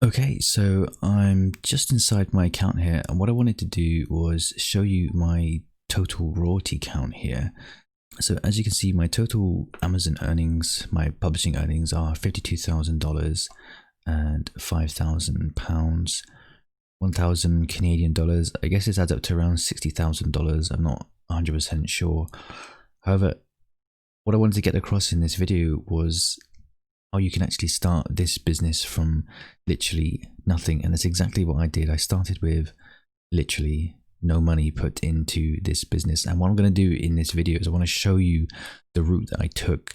Okay, so I'm just inside my account here, and what I wanted to do was show you my total royalty count here. So as you can see, my total Amazon earnings, my publishing earnings are $52,000 and £5,000, 1,000 Canadian dollars. I guess this adds up to around $60,000. I'm not 100% sure. However, what I wanted to get across in this video was how you can actually start this business from literally nothing. And that's exactly what I did. I started with literally no money put into this business. And what I'm going to do in this video is I want to show you the route that I took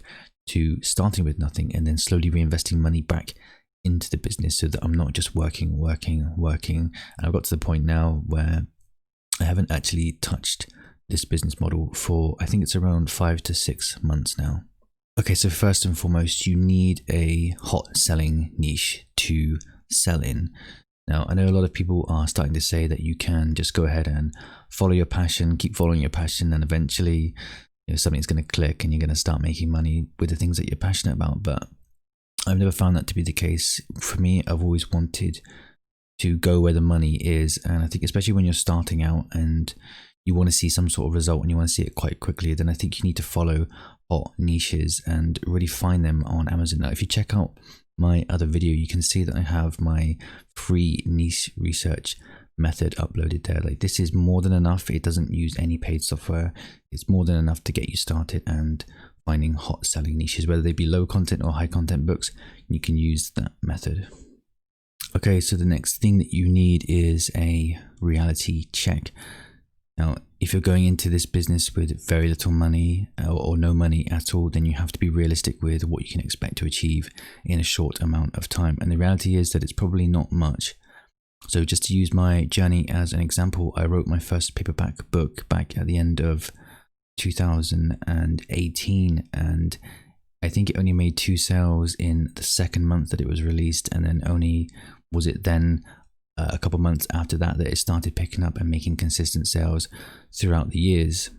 to starting with nothing and then slowly reinvesting money back into the business so that I'm not just working. And I've got to the point now where I haven't actually touched this business model for, I think it's around 5 to 6 months now. Okay, so first and foremost, you need a hot selling niche to sell in. Now, I know a lot of people are starting to say that you can just go ahead and follow your passion, keep following your passion, and eventually, something's going to click and you're going to start making money with the things that you're passionate about. But I've never found that to be the case. For me, I've always wanted to go where the money is. And I think especially when you're starting out and you want to see some sort of result and you want to see it quite quickly, then I think you need to follow hot niches and really find them on Amazon. Now, if you check out my other video, you can see that I have my free niche research method uploaded there. Like, this is more than enough. It doesn't use any paid software. It's more than enough to get you started and finding hot selling niches, whether they be low content or high content books. You can use that method. Okay, so the next thing that you need is a reality check. Now, if you're going into this business with very little money or no money at all, then you have to be realistic with what you can expect to achieve in a short amount of time. And the reality is that it's probably not much. So just to use my journey as an example, I wrote my first paperback book back at the end of 2018, and I think it only made 2 sales in the second month that it was released, and then only was it then a couple months after that it started picking up and making consistent sales throughout the years.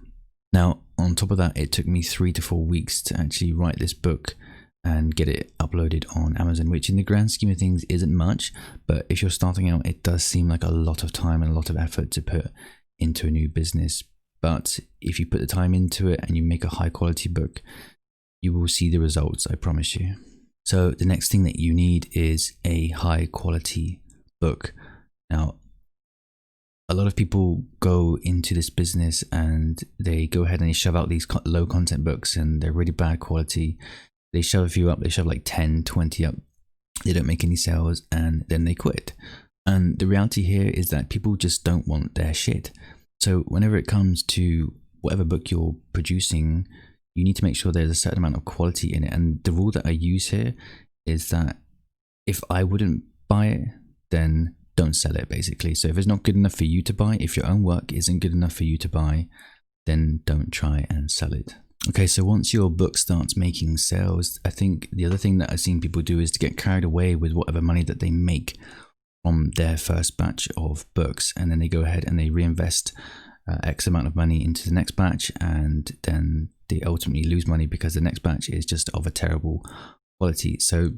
Now, on top of that, it took me 3 to 4 weeks to actually write this book and get it uploaded on Amazon, which in the grand scheme of things isn't much, but if you're starting out, it does seem like a lot of time and a lot of effort to put into a new business. But if you put the time into it and you make a high quality book, you will see the results, I promise you. So the next thing that you need is a high quality book. Now, a lot of people go into this business and they go ahead and they shove out these low content books, and they're really bad quality. They shove a few up, they shove like 10, 20 up. They don't make any sales and then they quit. And the reality here is that people just don't want their shit. So whenever it comes to whatever book you're producing, you need to make sure there's a certain amount of quality in it. And the rule that I use here is that if I wouldn't buy it, then don't sell it, basically. So if it's not good enough for you to buy, if your own work isn't good enough for you to buy, then don't try and sell it. Okay, so once your book starts making sales, I think the other thing that I've seen people do is to get carried away with whatever money that they make from their first batch of books, and then they go ahead and they reinvest X amount of money into the next batch, and then they ultimately lose money because the next batch is just of a terrible quality. So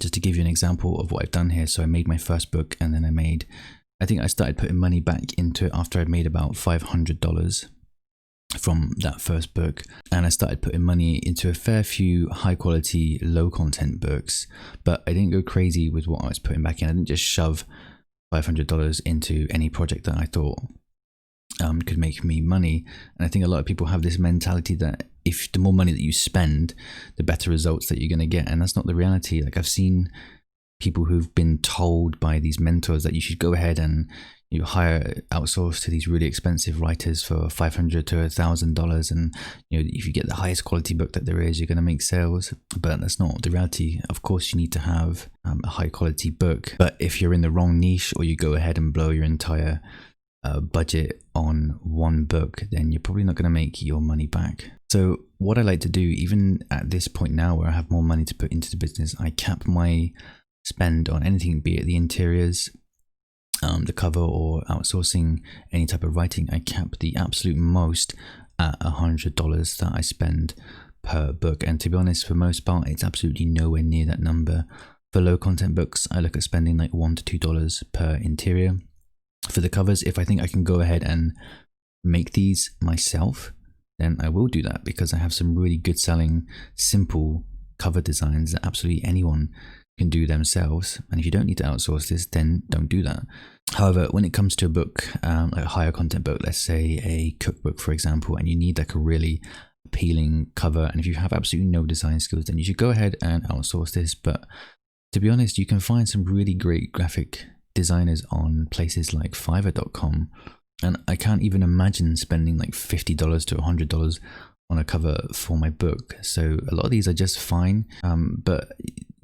just to give you an example of what I've done here, so I made my first book, and then I think I started putting money back into it after I'd made about $500 from that first book, and I started putting money into a fair few high quality, low content books, but I didn't go crazy with what I was putting back in. I didn't just shove $500 into any project that I thought could make me money. And I think a lot of people have this mentality that if the more money that you spend, the better results that you're going to get, and that's not the reality. Like, I've seen people who've been told by these mentors that you should go ahead and outsource to these really expensive writers for $500 to $1,000, and if you get the highest quality book that there is, you're going to make sales. But that's not the reality. Of course, you need to have a high quality book, but if you're in the wrong niche, or you go ahead and blow your entire budget on one book, then you're probably not going to make your money back. So what I like to do, even at this point now where I have more money to put into the business, I cap my spend on anything, be it the interiors, the cover, or outsourcing any type of writing. I cap the absolute most at $100 that I spend per book. And to be honest, for most part, it's absolutely nowhere near that number For low content books, I look at spending like $1 to $2 per interior. For the covers, if I think I can go ahead and make these myself, then I will do that, because I have some really good selling, simple cover designs that absolutely anyone can do themselves. And if you don't need to outsource this, then don't do that. However, when it comes to a book, like a higher content book, let's say a cookbook, for example, and you need like a really appealing cover, and if you have absolutely no design skills, then you should go ahead and outsource this. But to be honest, you can find some really great graphic designers on places like Fiverr.com, and I can't even imagine spending like $50 to $100 on a cover for my book. So a lot of these are just fine, but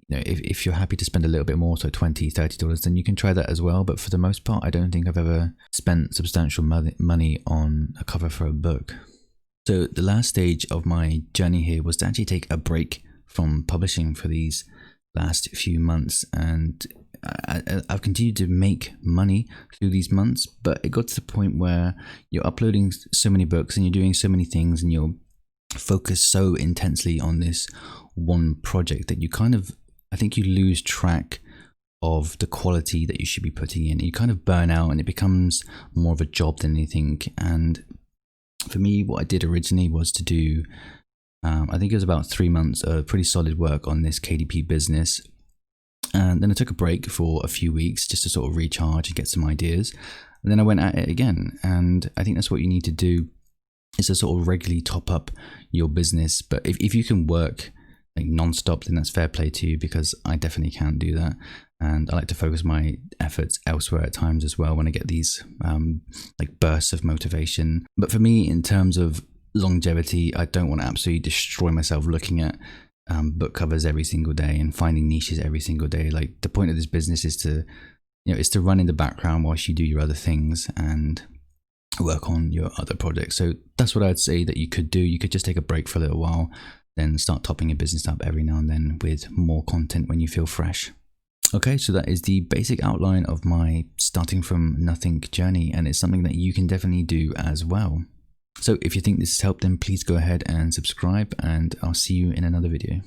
you know, if you're happy to spend a little bit more, so $20, $30, then you can try that as well. But for the most part, I don't think I've ever spent substantial money on a cover for a book. So the last stage of my journey here was to actually take a break from publishing for these last few months, and I've continued to make money through these months, but it got to the point where you're uploading so many books and you're doing so many things and you're focused so intensely on this one project that you kind of, I think you lose track of the quality that you should be putting in. You kind of burn out and it becomes more of a job than anything. And for me, what I did originally was to do, I think it was about 3 months of pretty solid work on this KDP business. And then I took a break for a few weeks just to sort of recharge and get some ideas. And then I went at it again. And I think that's what you need to do, is to sort of regularly top up your business. But if you can work like non-stop, then that's fair play to you, because I definitely can't do that. And I like to focus my efforts elsewhere at times as well when I get these like bursts of motivation. But for me, in terms of longevity, I don't want to absolutely destroy myself looking at book covers every single day and finding niches every single day. Like, the point of this business is to, you know, is to run in the background whilst you do your other things and work on your other projects. So that's what I'd say that you could do. You could just take a break for a little while, then start topping your business up every now and then with more content when you feel fresh. Okay, so that is the basic outline of my starting from nothing journey, and it's something that you can definitely do as well. So if you think this has helped, then please go ahead and subscribe, and I'll see you in another video.